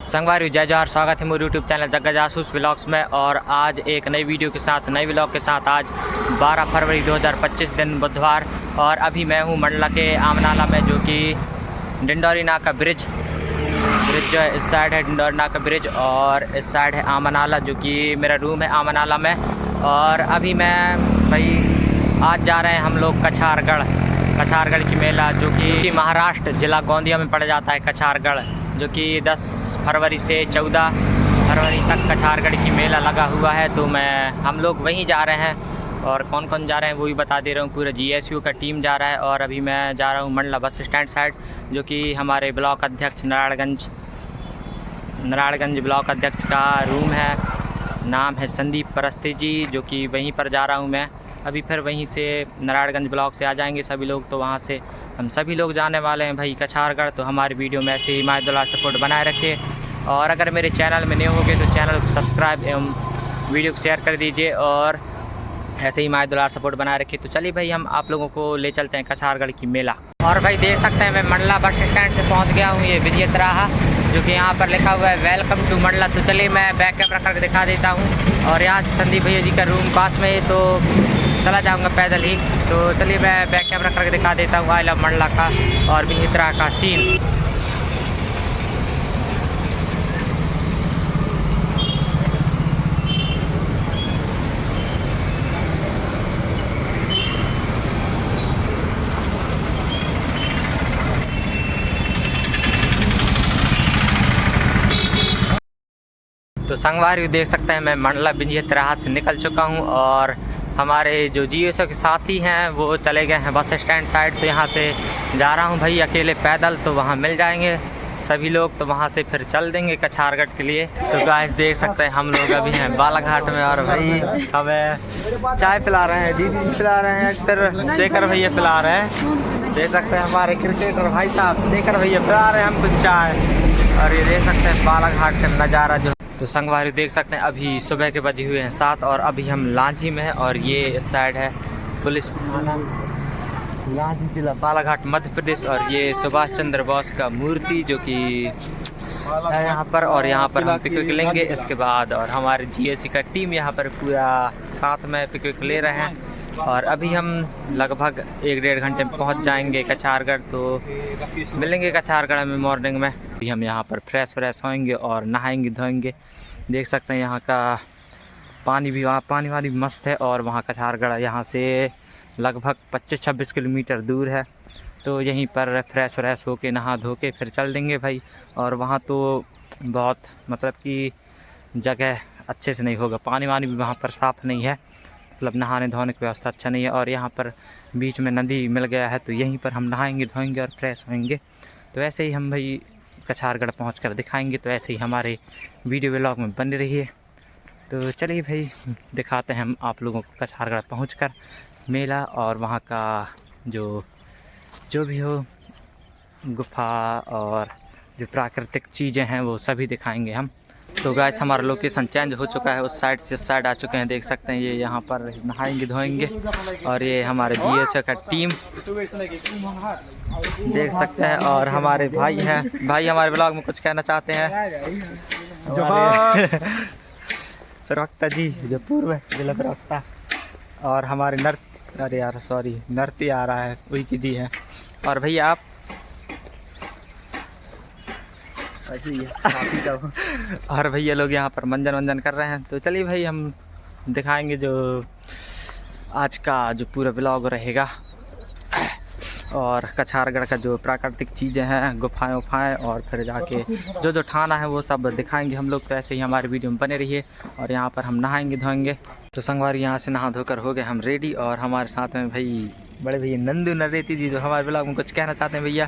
संगवारी जय जोहार, स्वागत है मेरे यूट्यूब चैनल जग्गा जासूस व्लॉग्स में। और आज एक नई वीडियो के साथ, नई व्लॉग के साथ। आज 12 फरवरी 2025 दिन बुधवार, और अभी मैं हूँ मंडला के आमनाला में, जो कि डिंडोरी नाका ब्रिज जो है इस साइड है डिंडोरी नाका ब्रिज, और इस साइड है आमनाला, जो कि मेरा रूम है आमनाला में। और अभी मैं भाई आज जा रहे हैं हम लोग कछारगढ़ की मेला, जो कि महाराष्ट्र ज़िला गोंदिया में पड़ जाता है। कछारगढ़ जो कि 10 फरवरी से 14 फरवरी तक कछारगढ़ की मेला लगा हुआ है। तो हम लोग वहीं जा रहे हैं, और कौन कौन जा रहे हैं वो भी बता दे रहा हूँ। पूरा GSU का टीम जा रहा है, और अभी मैं जा रहा हूँ मंडला बस स्टैंड साइड, जो कि हमारे ब्लॉक अध्यक्ष नारायणगंज ब्लॉक अध्यक्ष का रूम है। नाम है संदीप परस्ते जी, जो कि वहीं पर जा रहा हूँ मैं। अभी फिर वहीं से नारायणगंज ब्लॉक से आ जाएंगे सभी लोग, तो वहाँ से हम सभी लोग जाने वाले हैं भाई कछारगढ़। तो हमारी वीडियो में ऐसे ही मायदुल्ला सपोर्ट बनाए रखिए, और अगर मेरे चैनल में नए होंगे तो चैनल को सब्सक्राइब एवं वीडियो को शेयर कर दीजिए, और ऐसे ही मायदुल्ला सपोर्ट बनाए रखिए। तो चलिए भाई, हम आप लोगों को ले चलते हैं कछारगढ़ की मेला। और भाई देख सकते हैं मैं मंडला बस स्टैंड से पहुँच गया हूँ। ये विजय राहा, जो कि यहाँ पर लिखा हुआ है वेलकम टू मंडला। तो चलिए मैं बैक कैमरा करके दिखा देता हूँ, और यहाँ से संदीप भैया जी का रूम पास में है, तो चला जाऊँगा पैदल ही। तो चलिए मैं बैक कैमरा करके दिखा देता हूँ आई लव मंडला का और विजय राहा का सीन। तो संगवारी देख सकते हैं मैं मंडला विजय राहा से निकल चुका हूं, और हमारे जो GSU के साथी हैं वो चले गए हैं बस स्टैंड साइड। तो यहाँ से जा रहा हूं भाई अकेले पैदल, तो वहाँ मिल जाएंगे सभी लोग, तो वहाँ से फिर चल देंगे कछारगढ़ के लिए। तो गाइस देख सकते हैं हम लोग अभी हैं बालाघाट में, और भाई हमें चाय पिला रहे हैं, दीदी पिला रहे हैं, फिर शेखर भैया पिला रहे हैं। देख सकते हैं हमारे क्रिकेटर भाई साहब शेखर भैया पिला रहे हैं हमको चाय। और ये देख सकते हैं बालाघाट का नज़ारा जो। तो संगवारी देख सकते हैं अभी सुबह के बजे हुए हैं 7, और अभी हम लांझी में हैं, और ये इस साइड है पुलिस थाना लांझी जिला बालाघाट मध्य प्रदेश। और ये सुभाष चंद्र बोस का मूर्ति जो कि है यहाँ पर, और यहाँ पर हम पिकनिक लेंगे इसके बाद। और हमारे GSU का टीम यहाँ पर पूरा साथ में पिकनिक ले रहे हैं, और अभी हम लगभग 1-1.5 घंटे में पहुँच जाएंगे कछारगढ़। तो मिलेंगे कछारगढ़ में मॉर्निंग में। हम यहाँ पर फ्रेश होएंगे और नहाएंगे धोएंगे। देख सकते हैं यहाँ का पानी भी, वहाँ पानी वाली मस्त है, और वहाँ कछारगढ़ यहाँ से लगभग 25-26 किलोमीटर दूर है। तो यहीं पर फ्रेश होके नहा धो के फिर चल देंगे भाई। और वहाँ तो बहुत मतलब कि जगह अच्छे से नहीं होगा, पानी वानी भी वहाँ पर साफ़ नहीं है, मतलब नहाने धोने की व्यवस्था अच्छा नहीं है। और यहाँ पर बीच में नदी मिल गया है, तो यहीं पर हम नहाएंगे धोएंगे और फ्रेश होएंगे। तो ऐसे ही हम भाई कछारगढ़ पहुंचकर दिखाएंगे। तो ऐसे ही हमारे वीडियो व्लॉग में बने रहिए। तो चलिए भाई दिखाते हैं हम आप लोगों को कछारगढ़ पहुंचकर मेला, और वहाँ का जो भी हो गुफा और जो प्राकृतिक चीज़ें हैं वो सभी दिखाएंगे हम। तो गाइस हमारा लोकेशन चेंज हो चुका है, उस साइड से इस साइड आ चुके हैं। देख सकते हैं ये यहाँ पर नहाएंगे धोएंगे, और ये हमारे GSU का टीम देख सकते हैं। और हमारे भाई हैं, भाई हमारे ब्लॉग में कुछ कहना चाहते हैं? प्रवक्ता जी जो पूर्व जिला प्रवक्ता, और हमारे नर्ती आ रहा है वही की जी हैं। और भैया आप ऐसे ही है। और भैया लोग यहाँ पर मंजन कर रहे हैं। तो चलिए भाई हम दिखाएंगे जो आज का जो पूरा ब्लॉग रहेगा, और कछारगढ़ का जो प्राकृतिक चीज़ें हैं, गुफाएं उफाएं, और फिर जाके जो ठाना है वो सब दिखाएंगे हम लोग। तो ऐसे ही हमारे वीडियो में बने रहिए, और यहाँ पर हम नहाएंगे धोएंगे। तो संगवारी यहाँ से नहा धोकर हो गए हम रेडी, और हमारे साथ में भाई बड़े भैया नंदू नरेती जी, जो हमारे ब्लॉग में कुछ कहना चाहते हैं। भैया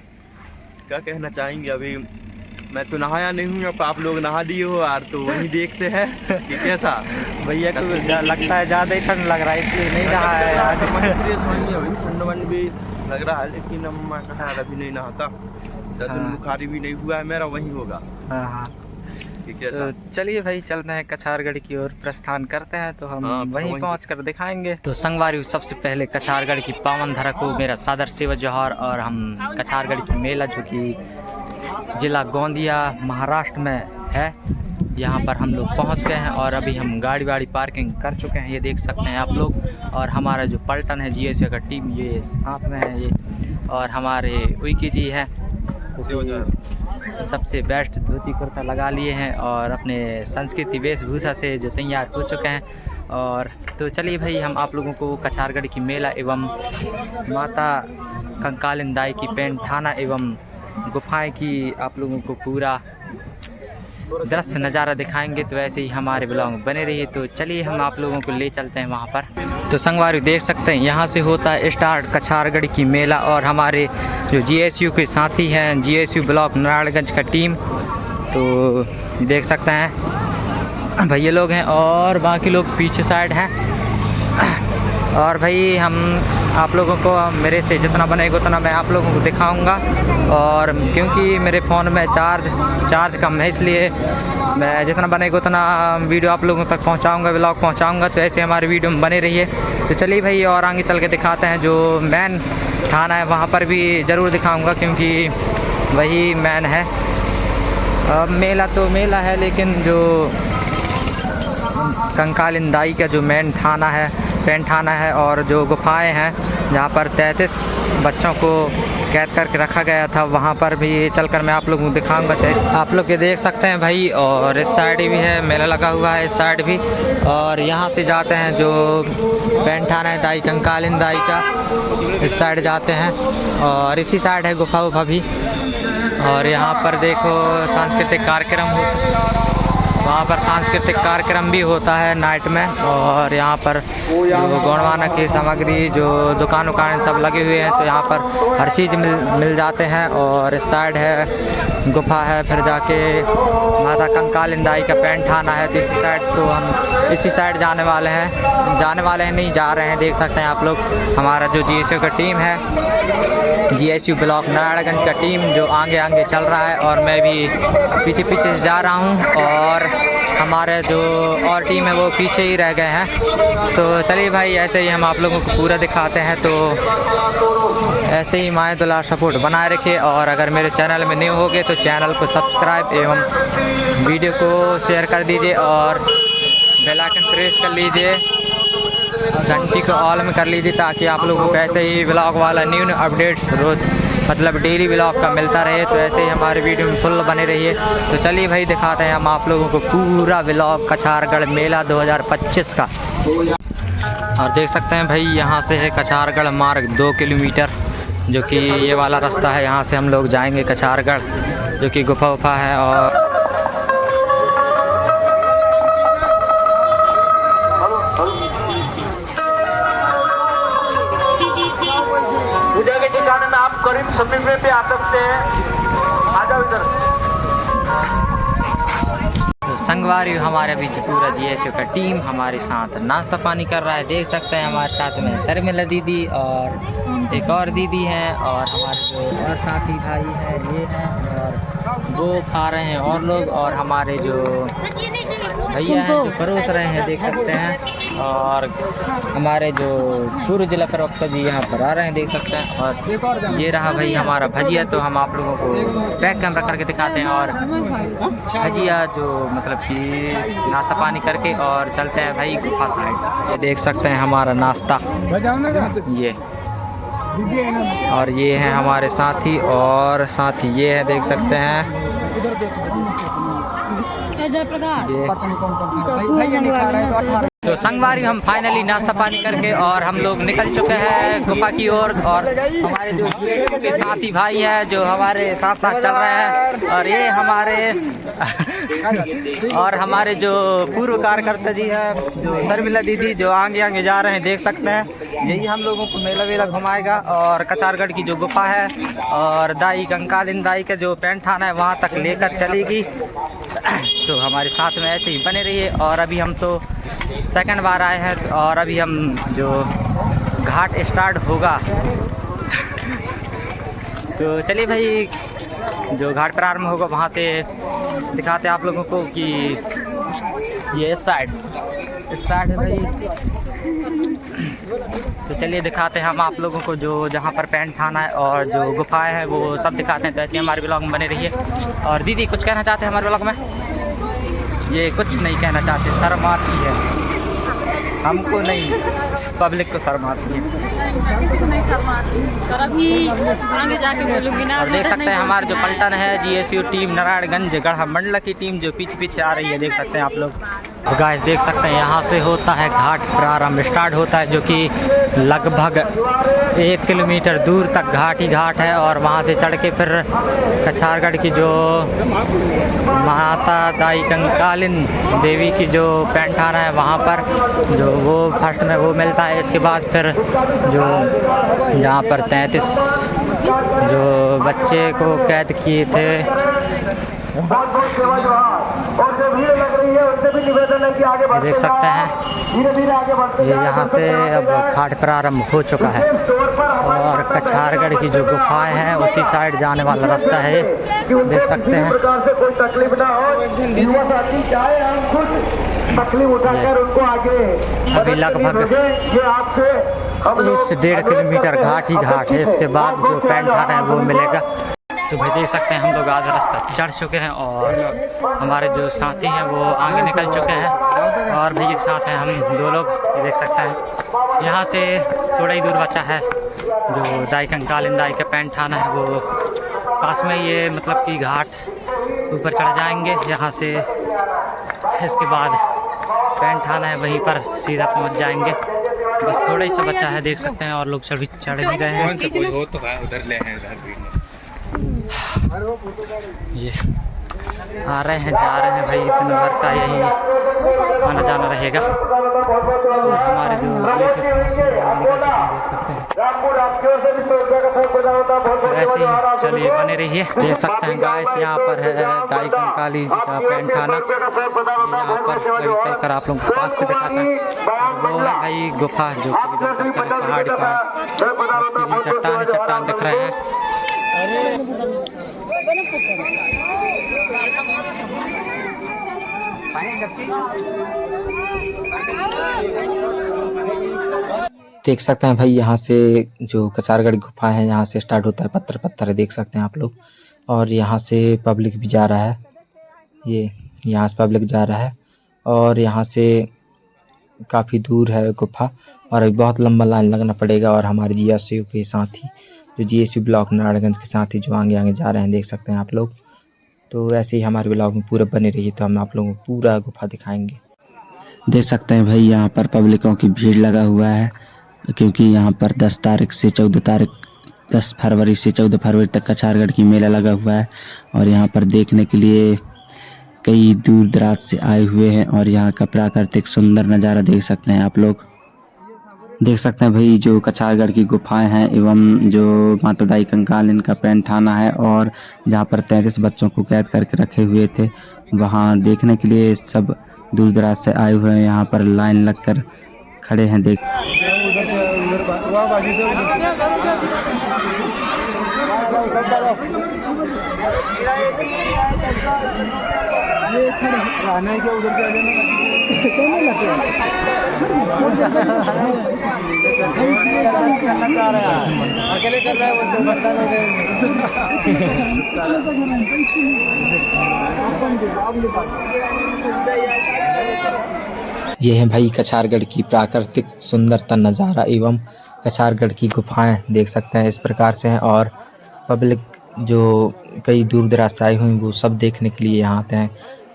क्या कहना चाहेंगे? अभी मैं तो नहाया नहीं हूँ, अब आप लोग नहा लिए हो यार, तो वही देखते हैं कि कैसा। भैया को लगता है ज़्यादा ही ठंड लग रहा है, इसलिए नहीं नहा है आज। ठंड वंड भी लग रहा है, लेकिन मैं अभी नहीं नहाता। बुखारी भी नहीं हुआ है मेरा, वही होगा। हाँ। कि कैसा। तो चलिए भाई चलते हैं कछारगढ़ की ओर प्रस्थान करते हैं, तो हम हाँ, वहीं पहुँच कर दिखाएंगे। तो संगवारी सबसे पहले कछारगढ़ की पावन धरा को मेरा सादर सेवा जोहार। और हम कछारगढ़ की मेला जो कि जिला गोंदिया महाराष्ट्र में है, यहाँ पर हम लोग पहुँच गए हैं और अभी हम गाड़ी वाड़ी पार्किंग कर चुके हैं, ये देख सकते हैं आप लोग। और हमारा जो पलटन है GSU का टीम ये साथ में है ये, और हमारे उइकी जी हैं सबसे बेस्ट धोती कुर्ता लगा लिए हैं और अपने संस्कृति वेशभूषा से जो तैयार हो चुके हैं। और तो चलिए भाई हम आप लोगों को कछारगढ़ की मेला एवं माता कंकालिन दाई की पेंट थाना एवं गुफाएं की आप लोगों को पूरा दृश्य नज़ारा दिखाएंगे। तो ऐसे ही हमारे ब्लॉग में बने रहिए। तो चलिए हम आप लोगों को ले चलते हैं वहाँ पर। तो संगवारी देख सकते हैं यहाँ से होता है स्टार्ट कछारगढ़ की मेला, और हमारे जो GSU के साथी हैं GSU ब्लॉक नारायणगंज का टीम, तो देख सकते हैं भैया लोग हैं और बाकी लोग पीछे साइड हैं। और भाई हम आप लोगों को मेरे से जितना बनेगा उतना मैं आप लोगों को दिखाऊंगा, और क्योंकि मेरे फ़ोन में चार्ज कम है इसलिए मैं जितना बनेगा उतना वीडियो आप लोगों तक पहुंचाऊंगा, व्लॉग पहुंचाऊंगा। तो ऐसे हमारे वीडियो में बने रहिए। तो चलिए भाई और आगे चल के दिखाते हैं, जो मेन थाना है वहाँ पर भी ज़रूर दिखाऊँगा क्योंकि वही मेन है। मेला तो मेला है, लेकिन जो कंकालिन दाई का जो मेन थाना है, पेंट थाना है, और जो गुफाएं हैं जहाँ पर 33 बच्चों को कैद करके रखा गया था, वहाँ पर भी चलकर मैं आप लोगों को दिखाऊंगा। तो आप लोग ये देख सकते हैं भाई, और इस साइड भी है मेला लगा हुआ है, इस साइड भी। और यहाँ से जाते हैं जो पेंट थाना है दाई कंकालिन दाई का, इस साइड जाते हैं, और इसी साइड है गुफा वुफा भी। और यहाँ पर देखो सांस्कृतिक कार्यक्रम हो, वहाँ पर सांस्कृतिक कार्यक्रम भी होता है नाइट में। और यहाँ पर जो गौड़वाना की सामग्री जो दुकान सब लगे हुए हैं, तो यहाँ पर हर चीज़ मिल जाते हैं। और इस साइड है गुफा है, फिर जाके माता कंकालिन दाई का पेंट थाना है। तो इसी साइड तो हम इसी साइड जाने वाले हैं नहीं जा रहे हैं। देख सकते हैं आप लोग हमारा जो GSU का टीम है, GSU ब्लॉक नारायणगंज का टीम जो आगे चल रहा है, और मैं भी पीछे से जा रहा हूँ, और हमारे जो और टीम है वो पीछे ही रह गए हैं। तो चलिए भाई ऐसे ही हम आप लोगों को पूरा दिखाते हैं। तो ऐसे ही माय दुलार सपोर्ट बनाए रखिए, और अगर मेरे चैनल में न्यू हो गए तो चैनल को सब्सक्राइब एवं वीडियो को शेयर कर दीजिए, और बेल आइकन प्रेस कर लीजिए, घंटी को ऑल में कर लीजिए, ताकि आप लोगों को ऐसे ही ब्लॉग वाला न्यू अपडेट्स रोज़ मतलब डेली ब्लॉग का मिलता रहे। तो ऐसे ही हमारे वीडियो में फुल बने रहिए। तो चलिए भाई दिखाते हैं हम आप लोगों को पूरा ब्लॉग कछारगढ़ मेला 2025 का। और देख सकते हैं भाई यहाँ से है कछारगढ़ मार्ग 2 किलोमीटर, जो कि ये वाला रास्ता है, यहाँ से हम लोग जाएंगे कछारगढ़, जो कि गुफा वुफा है। और में आप करीब समय पे आ सकते हैं, आ जाओ इधर। तो संगवारी हमारे बीच पूरा GSU का टीम हमारे साथ नाश्ता पानी कर रहा है। देख सकते हैं हमारे साथ में शर्मिला दीदी और एक और दीदी हैं, और हमारे जो और साथी भाई हैं ये हैं, और वो खा रहे हैं और लोग, और हमारे जो भैया हैं जो परोस रहे हैं देख सकते हैं। और हमारे जो पूर्व जिला प्रवक्ता जी यहाँ पर आ रहे हैं देख सकते हैं। और ये रहा भाई हमारा भजिया, तो हम आप लोगों को बैक कैमरा करके दिखाते हैं। और भजिया जो मतलब कि नाश्ता पानी करके और चलते हैं भाई गुफा साइड। ये देख सकते हैं हमारा नाश्ता ये, और ये हैं हमारे साथी, और साथी ये है देख सकते हैं तो संगवारी हम फाइनली नाश्ता पानी करके और हम लोग निकल चुके हैं गुफा की ओर। और हमारे जो के साथी भाई हैं जो हमारे साथ साथ चल रहे हैं, और ये हमारे जो पूर्व कार्यकर्ता जी हैं जो शर्मिला दीदी जो आगे जा रहे हैं देख सकते हैं। यही हम लोगों को मेला वेला घुमाएगा, और कछारगढ़ की जो गुफा है और दाई कंकालिन दाई का जो पेंट थाना है वहाँ तक लेकर चलेगी। तो हमारे साथ में ऐसे ही बने रहिए। और अभी हम तो सेकंड बार आए हैं, और अभी हम जो घाट स्टार्ट होगा तो चलिए भाई, जो घाट प्रारंभ होगा वहाँ से दिखाते हैं आप लोगों को कि ये इस साइड है भाई। तो चलिए दिखाते हैं हम आप लोगों को जो जहाँ पर पैंट थाना है और जो गुफाएं हैं वो सब दिखाते हैं। तो ऐसे हमारे ब्लॉग में बने रहिए। और दीदी कुछ कहना चाहते हैं हमारे ब्लॉग में? ये कुछ नहीं कहना चाहते, शर्म आती है हमको नहीं, पब्लिक को शर्म आती है। और देख सकते हैं हमारे जो पलटन है GSU टीम नारायणगंज गढ़ा मंडल की टीम जो पीछे आ रही है, देख सकते हैं आप लोग। तो गाइस देख सकते हैं यहाँ से होता है घाट प्रारंभ, स्टार्ट होता है, जो कि लगभग 1 किलोमीटर दूर तक घाट ही घाट है। और वहाँ से चढ़ के फिर कछारगढ़ की जो माता दाई कंकालिन देवी की जो पैंट थाना है वहाँ पर जो वो फर्स्ट में वो मिलता है। इसके बाद फिर जो जहाँ पर 33 जो बच्चे को कैद किए थे, देख सकते हैं ये यहाँ से अब घाट प्रारंभ हो चुका है। और कछारगढ़ की जो गुफाएं हैं उसी साइड जाने वाला रास्ता है, देख सकते हैं। अभी लगभग 1 से 1.5 किलोमीटर घाट ही घाट है। इसके बाद जो पैंट थाना है वो मिलेगा। तो भाई देख सकते हैं हम लोग आज रास्ता चढ़ चुके हैं और हमारे जो साथी हैं वो आगे निकल चुके हैं। और भैया के साथ हैं हम 2 लोग, ये देख सकते हैं। यहाँ से थोड़ा ही दूर बचा है जो दाई कंकालिन दाई का पैंट थाना है, वो पास में ये मतलब कि घाट ऊपर चढ़ जाएंगे यहाँ से। इसके बाद पैंट थाना है वहीं पर सीधा पहुँच जाएंगे। बस थोड़ा ही सा बचा है, देख सकते हैं। और लोग चढ़ भी गए हैं। ये आ रहे हैं जा रहे हैं भाई, दिन भर का यही आना जाना रहेगा। और हमारे जो ऐसे ही चलिए बने रहिए। देख सकते हैं गाइस यहाँ पर है दाई कंकाली जी का पैंट थाना। यहाँ पर कभी चलकर आप लोगों को पास से दिखाता है। वो है भाई गुफा जो पहाड़ी का चट्टान दिख रहे हैं। देख सकते हैं भाई यहाँ से जो कछारगढ़ गुफा है यहाँ से स्टार्ट होता है, पत्थर है, देख सकते हैं आप लोग। और यहाँ से पब्लिक भी जा रहा है, ये यहाँ से पब्लिक जा रहा है। और यहाँ से काफ़ी दूर है गुफा और अभी बहुत लंबा लाइन लगना पड़ेगा। और हमारे GSU के साथी जो GSU ब्लॉक नारायणगंज के साथी जो आगे जा रहे हैं, देख सकते हैं आप लोग। तो ऐसे ही हमारे ब्लॉग में पूरा बने रहिए, तो हम आप लोगों को पूरा गुफा दिखाएंगे। देख सकते हैं भाई यहाँ पर पब्लिकों की भीड़ लगा हुआ है, क्योंकि यहाँ पर 10 फरवरी से 14 फरवरी तक कछारगढ़ की मेला लगा हुआ है। और यहाँ पर देखने के लिए कई दूर दराज से आए हुए हैं। और यहाँ का प्राकृतिक सुंदर नज़ारा देख सकते हैं आप लोग। देख सकते हैं भाई जो कछारगढ़ की गुफाएं हैं एवं जो माता दाई कंकालिन का पैंट थाना है और जहाँ पर 33 बच्चों को कैद करके रखे हुए थे, वहाँ देखने के लिए सब दूर दराज से आए हुए हैं। यहाँ पर लाइन लगकर खड़े हैं। देख अकेले कर रहा है बोलते बर्तन हो गए। ये है भाई कछारगढ़ की प्राकृतिक सुंदरता नज़ारा एवं कछारगढ़ की गुफाएं देख सकते हैं इस प्रकार से हैं। और पब्लिक जो कई दूर दराज से आई हुई वो सब देखने के लिए यहाँ आते हैं।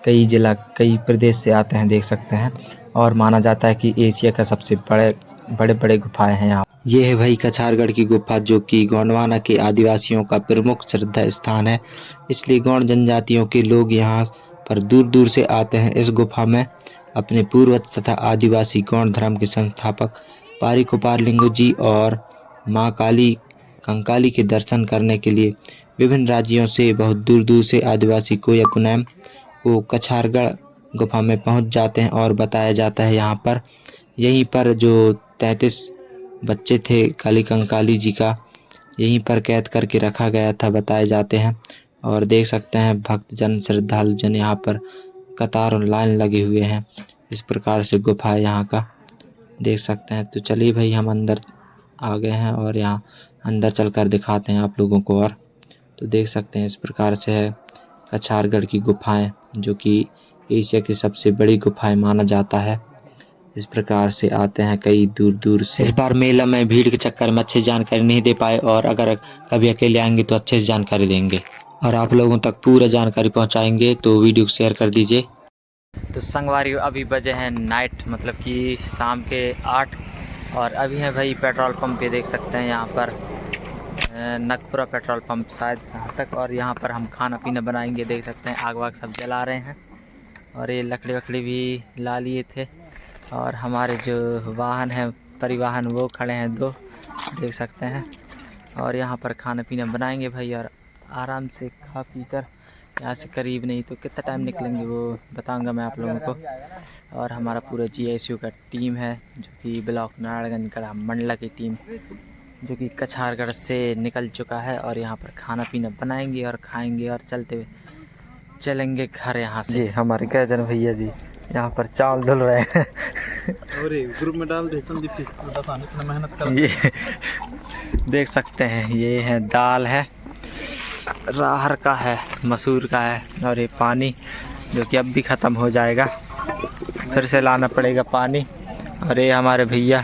कई जिला कई प्रदेश से आते हैं, देख सकते हैं। और माना जाता है कि एशिया का सबसे बड़े गुफाएं हैं यहाँ। ये है भाई कछारगढ़ की गुफा जो कि गोंडवाना के आदिवासियों का प्रमुख श्रद्धा स्थान है, इसलिए गौंड जनजातियों के लोग यहाँ पर दूर दूर से आते हैं। इस गुफा में अपने पूर्वज तथा आदिवासी गौंड धर्म के संस्थापक पारी कुपारलिंगु जी और माँ काली कंकाली के दर्शन करने के लिए विभिन्न राज्यों से बहुत दूर दूर से आदिवासी कोयापुनैम को कछारगढ़ गुफा में पहुंच जाते हैं। और बताया जाता है यहाँ पर यहीं पर जो 33 बच्चे थे काली कंकाली जी का यहीं पर कैद करके रखा गया था बताए जाते हैं। और देख सकते हैं भक्तजन श्रद्धालु जन यहाँ पर कतार और लाइन लगे हुए हैं। इस प्रकार से गुफा है यहाँ का, देख सकते हैं। तो चलिए भाई हम अंदर आ गए हैं और यहाँ अंदर चलकर दिखाते हैं आप लोगों को। और तो देख सकते हैं इस प्रकार से है कछारगढ़ की गुफाएं, जो कि एशिया की सबसे बड़ी गुफाएं माना जाता है। इस प्रकार से आते हैं कई दूर दूर से। इस बार मेला में भीड़ के चक्कर में अच्छी जानकारी नहीं दे पाए, और अगर कभी अकेले आएंगे तो अच्छे से जानकारी देंगे और आप लोगों तक पूरा जानकारी पहुंचाएंगे। तो वीडियो को शेयर कर दीजिए। तो संगवारियों अभी बजे हैं नाइट, मतलब कि शाम के 8, और अभी हैं भाई पेट्रोल पंप पे, देख सकते हैं यहाँ पर नगपुरा पेट्रोल पंप शायद जहाँ तक। और यहाँ पर हम खाना पीना बनाएंगे, देख सकते हैं आग वाग सब जला रहे हैं। और ये लकड़ी वकड़ी भी ला लिए थे, और हमारे जो वाहन हैं परिवहन वो खड़े हैं 2, देख सकते हैं। और यहाँ पर खाना पीना बनाएंगे भाई, और आराम से खा पी कर यहाँ से करीब नहीं तो कितना टाइम निकलेंगे वो बताऊंगा मैं आप लोगों को। और हमारा पूरा GSU का टीम है, जो कि ब्लॉक नारायणगंज कड़ा मंडला की टीम, जो कि कछारगढ़ से निकल चुका है। और यहाँ पर खाना पीना बनाएंगे और खाएंगे और चलते हुए चलेंगे घर यहाँ से। जी हमारे गैजन भैया जी यहाँ पर चावल धुल रहे हैं और ग्रुप में डाल दे मेहनत कर। ये देख सकते हैं, ये है दाल है, राहर का है, मसूर का है, और ये पानी जो कि अब भी ख़त्म हो जाएगा, फिर से लाना पड़ेगा पानी। और ये हमारे भैया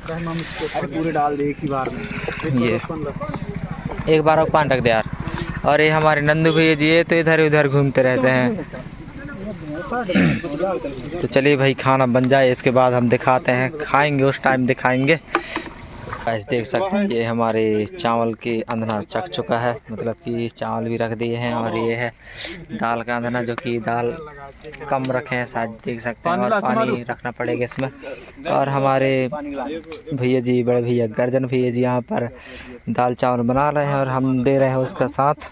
पूरे डाल दे एक ही बार में, ये एक बार पान रख दे यार। और ये हमारे नंदू भैया जी, ये तो इधर उधर घूमते रहते हैं। तो चलिए भाई खाना बन जाए, इसके बाद हम दिखाते हैं, खाएंगे उस टाइम दिखाएंगे। आज देख सकते हैं ये हमारे चावल के अंधना चख चुका है, मतलब कि चावल भी रख दिए हैं। और ये है दाल का अंधना, जो कि दाल कम रखे हैं शायद, देख सकते हैं। और पानी रखना पड़ेगा इसमें। और हमारे भैया जी, बड़े भैया गर्जन भैया जी यहाँ पर दाल चावल बना रहे हैं, और हम दे रहे हैं उसका साथ।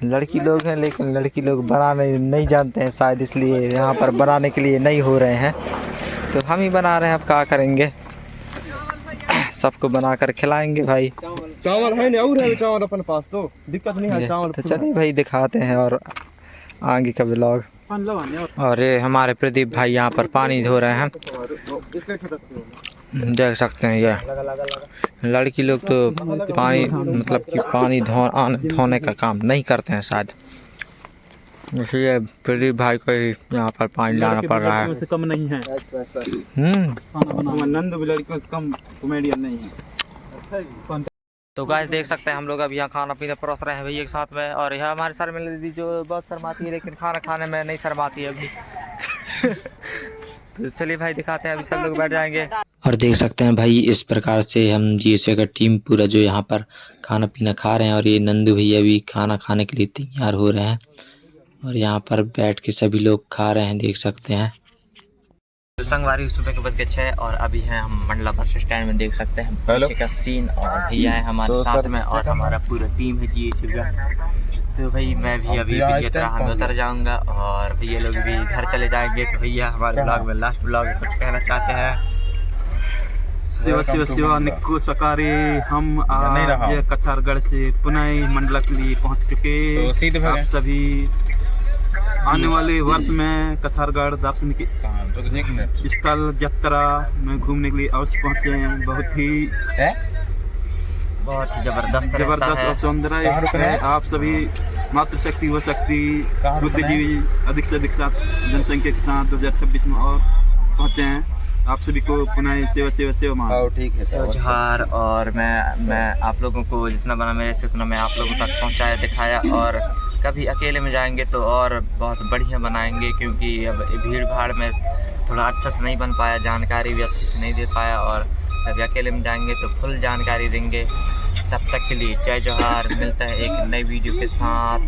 लड़की लोग हैं, लेकिन लड़की लोग बनाने नहीं जानते हैं शायद, इसलिए यहाँ पर बनाने के लिए नहीं हो रहे हैं। तो हम ही बना रहे हैं, अब क्या करेंगे, सबको बनाकर खिलाएंगे भाई। चावल है नहीं, और है चावल अपने पास, तो दिक्कत नहीं है चावल। तो चलिए भाई दिखाते हैं और आगे का व्लॉग। और ये हमारे प्रदीप भाई यहाँ पर पानी धो रहे हैं, देख सकते हैं। ये लड़की लोग तो पानी, मतलब कि पानी धोने का काम नहीं करते हैं शायद, इसलिए प्रदीप भाई को ही यहाँ पर पानी लाना पड़ रहा है। से कम नहीं है, नंद भी लड़कियों से कम कॉमेडियन नहीं है। तो गाइस देख सकते हैं हम लोग अब यहाँ खाना पीना परोस रहे हैं भैया के साथ में। और यह हमारे सर में दीदी जो बहुत शर्माती है, लेकिन खाना खाने में नहीं शर्माती है अभी तो चलिए भाई दिखाते हैं, अभी सब लोग बैठ जाएंगे। और देख सकते हैं भाई इस प्रकार से हम GSU का टीम पूरा जो यहाँ पर खाना पीना खा रहे हैं। और ये नंदू भैया भी खाना खाने के लिए तैयार हो रहे हैं, और यहाँ पर बैठ के सभी लोग खा रहे हैं, देख सकते हैं। तो संगवारी सुबह के बज गए 6 और अभी हैं हम मंडला बस स्टैंड में, देख सकते हैं पीछे का सीन। और भैया है हमारे साथ में, और हमारा पूरा टीम है GSU का। तो भाई मैं भी अभी भैया तरह में उतर जाऊंगा, और भैया लोग भी घर चले जाएंगे। तो भैया हमारे ब्लॉग में लास्ट ब्लॉग में कुछ कहना चाहते हैं? शिव शिव शिव निक्को सकारे, हम आज कछारगढ़ से पुनः मंडला के लिए पहुंच चुके। तो आप सभी आने वाले वर्ष में कछारगढ़ दार्शनिक स्थल यात्रा में घूमने के लिए अवश्य पहुंचे हैं। बहुत ही जबरदस्त और सौंदर्य है। आप सभी मातृशक्ति व शक्ति बुद्धिजीवी अधिक से अधिक जनसंख्या के साथ 2026 में और पहुंचे हैं। आप सभी को पुनः सेवा सेवा सेवा ठीक है जोहार। और मैं आप लोगों को जितना बना मेरे से उतना मैं आप लोगों तक पहुंचाया, दिखाया। और कभी अकेले में जाएंगे तो और बहुत बढ़िया बनाएंगे, क्योंकि अब भीड़ भाड़ में थोड़ा अच्छा से नहीं बन पाया, जानकारी भी अच्छे से नहीं दे पाया। और कभी अकेले में जाएंगे तो फुल जानकारी देंगे। तब तक के लिए जय जोहार, मिलता है एक नई वीडियो के साथ।